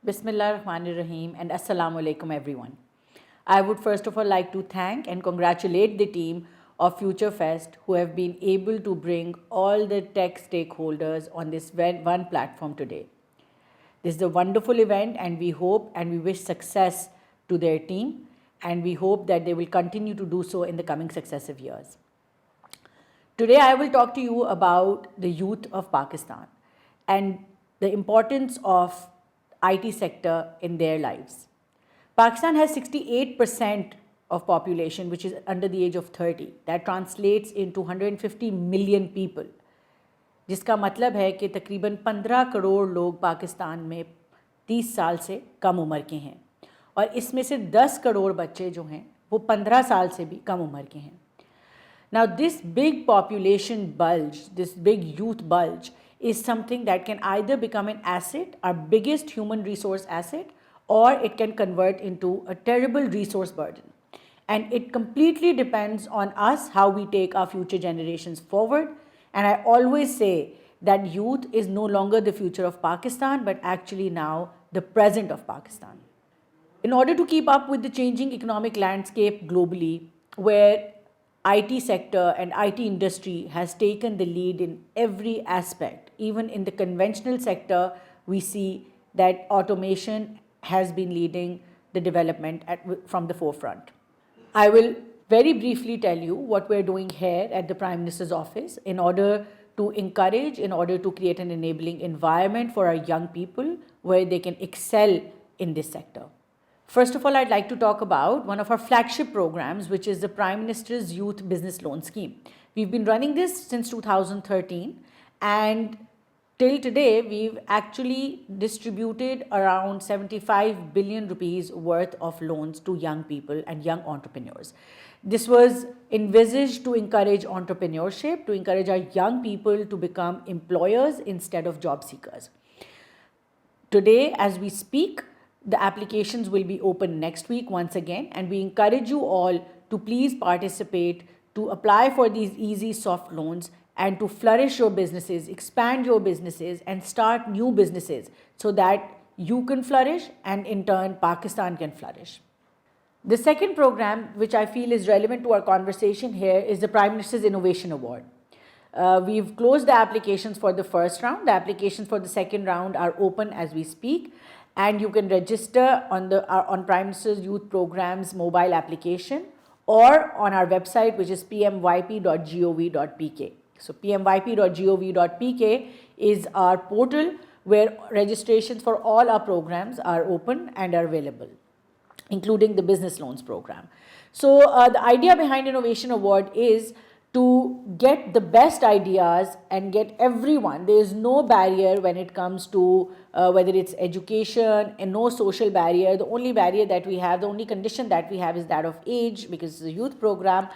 Bismillahirrahmanirrahim and Assalamu alaikum everyone. I would first of all like to thank and congratulate the team of Future Fest who have been able to bring all the tech stakeholders on this one platform today. This is a wonderful event and we hope and we wish success to their team and we hope that they will continue to do so in the coming successive years. Today I will talk to you about the youth of Pakistan and the importance of IT sector in their lives. Pakistan has 68% of population which is under the age of 30. That translates into 150 million people. जिसका मतलब है कि तकरीबन 15 करोड़ लोग पाकिस्तान में 30 साल से कम उम्र के हैं और इसमें से 10 करोड़ बच्चे जो हैं वो 15 साल से भी कम उम्र के हैं. Now this big population bulge, this big youth bulge is something that can either become an asset, our biggest human resource asset, or it can convert into a terrible resource burden. And it completely depends on us how we take our future generations forward. And I always say that youth is no longer the future of Pakistan, but actually now the present of Pakistan. In order to keep up with the changing economic landscape globally, where IT sector and IT industry has taken the lead in every aspect. Even in the conventional sector, we see that automation has been leading the development from the forefront. I will very briefly tell you what we're doing here at the Prime Minister's office in order to encourage, in order to create an enabling environment for our young people where they can excel in this sector. First of all, I'd like to talk about one of our flagship programs, which is the Prime Minister's Youth Business Loan Scheme. We've been running this since 2013 and till today, we've actually distributed around 75 billion rupees worth of loans to young people and young entrepreneurs. This was envisaged to encourage entrepreneurship, to encourage our young people to become employers instead of job seekers. Today, as we speak, the applications will be open next week once again, and we encourage you all to please participate, to apply for these easy soft loans and to flourish your businesses, expand your businesses and start new businesses so that you can flourish and in turn Pakistan can flourish. The second program which I feel is relevant to our conversation here is the Prime Minister's Innovation Award. We've closed the applications for the first round. The applications for the second round are open as we speak. And you can register on Prime Minister's Youth Program's mobile application or on our website, which is pmyp.gov.pk. So pmyp.gov.pk is our portal where registrations for all our programs are open and are available, including the business loans program. So the idea behind Innovation Award is to get the best ideas and get everyone. There is no barrier when it comes to whether it's education and no social barrier. The only barrier that we have, the only condition that we have is that of age because it's a youth program.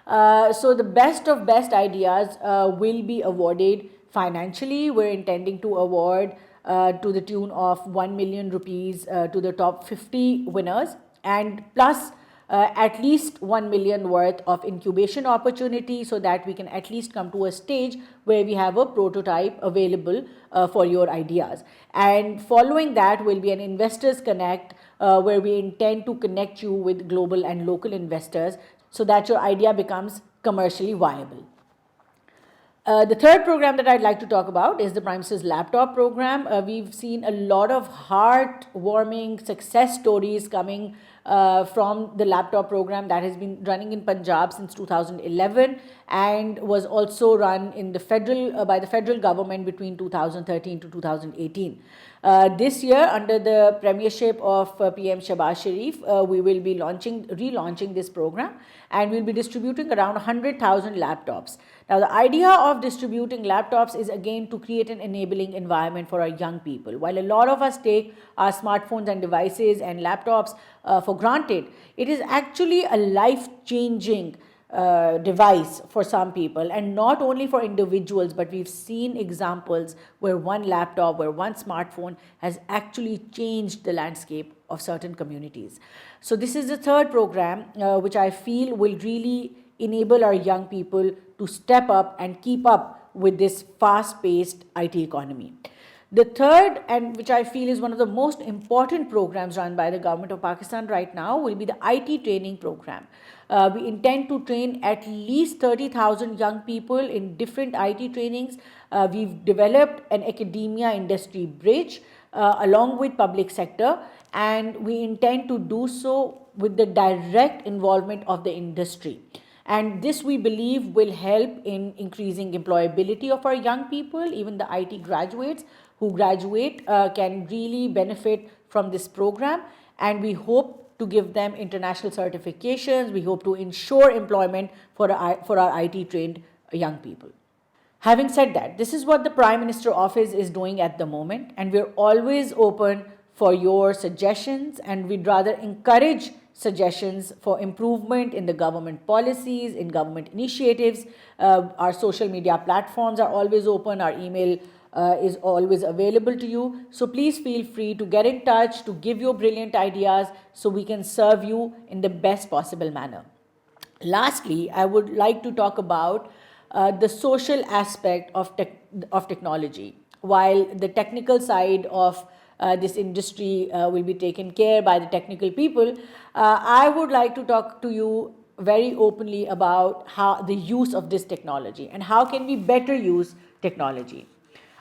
So the best of best ideas will be awarded financially. We're intending to award to the tune of 1 million rupees to the top 50 winners and plus at least 1 million worth of incubation opportunity so that we can at least come to a stage where we have a prototype available for your ideas. And following that will be an Investors Connect where we intend to connect you with global and local investors so that your idea becomes commercially viable. The third program that I'd like to talk about is the Prime Minister's Laptop Program. We've seen a lot of heartwarming success stories coming from the laptop program that has been running in Punjab since 2011 and was also run in the by the federal government between 2013 to 2018. This year, under the premiership of PM Shahbaz Sharif, we will be relaunching this program and we'll be distributing around 100,000 laptops. Now, the idea of distributing laptops is again to create an enabling environment for our young people. While a lot of us take our smartphones and devices and laptops for granted, it is actually a life-changing device for some people, and not only for individuals, but we've seen examples where one laptop, where one smartphone has actually changed the landscape of certain communities. So this is the third program which I feel will really enable our young people to step up and keep up with this fast-paced IT economy. The third, and which I feel is one of the most important programs run by the government of Pakistan right now, will be the IT training program. We intend to train at least 30,000 young people in different IT trainings. We've developed an academia industry bridge along with public sector, and we intend to do so with the direct involvement of the industry. And this, we believe, will help in increasing employability of our young people. Even the IT graduates who graduate can really benefit from this program, and we hope to give them international certifications. We hope to ensure employment for our IT trained young people. Having said that, this is what the Prime Minister Office is doing at the moment, and we're always open for your suggestions, and we'd rather encourage suggestions for improvement in the government policies, in government initiatives. Our social media platforms are always open. Our email is always available to you. So please feel free to get in touch, to give your brilliant ideas so we can serve you in the best possible manner. Lastly, I would like to talk about the social aspect of technology. While the technical side of this industry will be taken care by the technical people, I would like to talk to you very openly about how the use of this technology and how can we better use technology.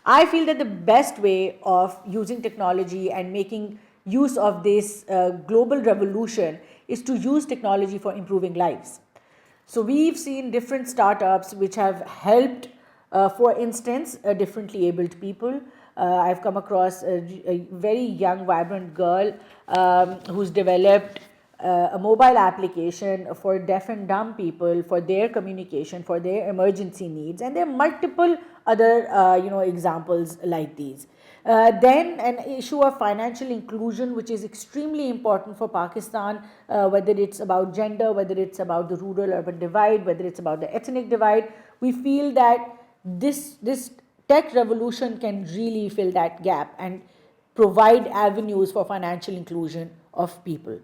I feel that the best way of using technology and making use of this global revolution is to use technology for improving lives. So we've seen different startups which have helped, for instance, differently abled people. I've come across a very young, vibrant girl who's developed a mobile application for deaf and dumb people for their communication, for their emergency needs, and there are multiple other examples like these. Then an issue of financial inclusion, which is extremely important for Pakistan, whether it's about gender, whether it's about the rural-urban divide, whether it's about the ethnic divide. We feel that this tech revolution can really fill that gap and provide avenues for financial inclusion of people.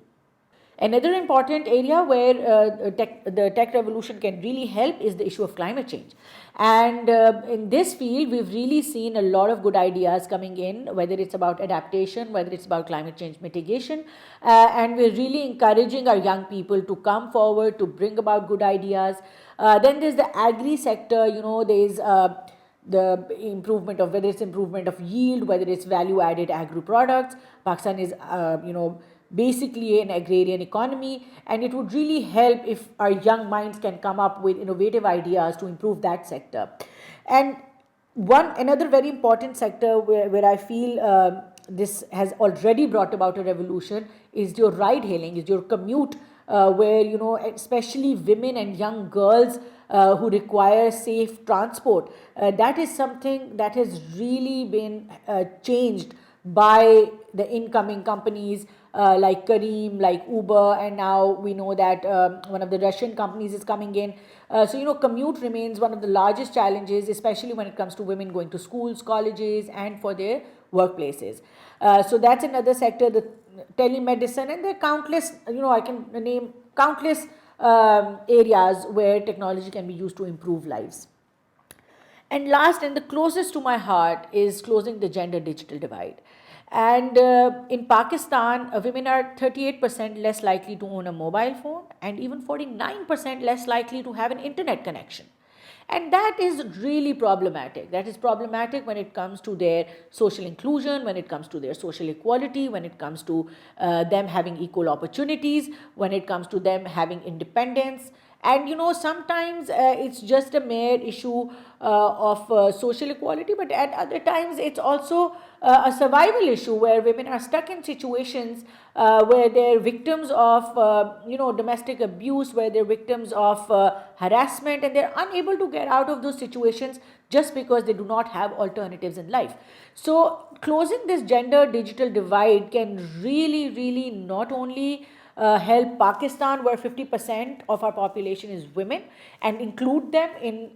Another important area where the tech revolution can really help is the issue of climate change. And in this field, we've really seen a lot of good ideas coming in, whether it's about adaptation, whether it's about climate change mitigation. And we're really encouraging our young people to come forward to bring about good ideas. Then there's the agri sector, there's the improvement of, whether it's improvement of yield, whether it's value added agri products. Pakistan is, basically an agrarian economy, and it would really help if our young minds can come up with innovative ideas to improve that sector. And another very important sector where I feel this has already brought about a revolution is your ride hailing, is your commute, where especially women and young girls who require safe transport. That is something that has really been changed by the incoming companies like Careem, like Uber, and now we know that one of the Russian companies is coming in. So commute remains one of the largest challenges, especially when it comes to women going to schools, colleges, and for their workplaces. So that's another sector, the telemedicine, and there are countless, I can name countless areas where technology can be used to improve lives. And last, and the closest to my heart, is closing the gender digital divide. And in Pakistan, women are 38% less likely to own a mobile phone and even 49% less likely to have an internet connection. And that is really problematic. That is problematic when it comes to their social inclusion, when it comes to their social equality, when it comes to them having equal opportunities, when it comes to them having independence. And sometimes it's just a mere issue of social equality, but at other times it's also a survival issue where women are stuck in situations where they're victims of domestic abuse, where they're victims of harassment, and they're unable to get out of those situations just because they do not have alternatives in life. So closing this gender digital divide can really not only help Pakistan, where 50% of our population is women, and include them in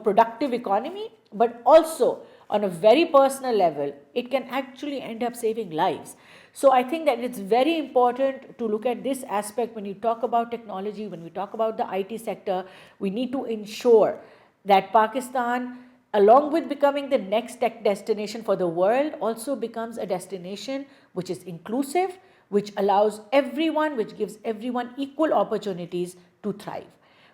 productive economy, but also on a very personal level, it can actually end up saving lives. So I think that it's very important to look at this aspect when you talk about technology, when we talk about the IT sector. We need to ensure that Pakistan along with becoming the next tech destination for the world, also becomes a destination which is inclusive, which allows everyone, which gives everyone equal opportunities to thrive.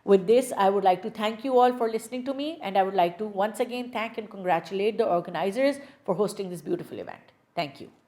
With this, I would like to thank you all for listening to me, and I would like to once again thank and congratulate the organizers for hosting this beautiful event. Thank you.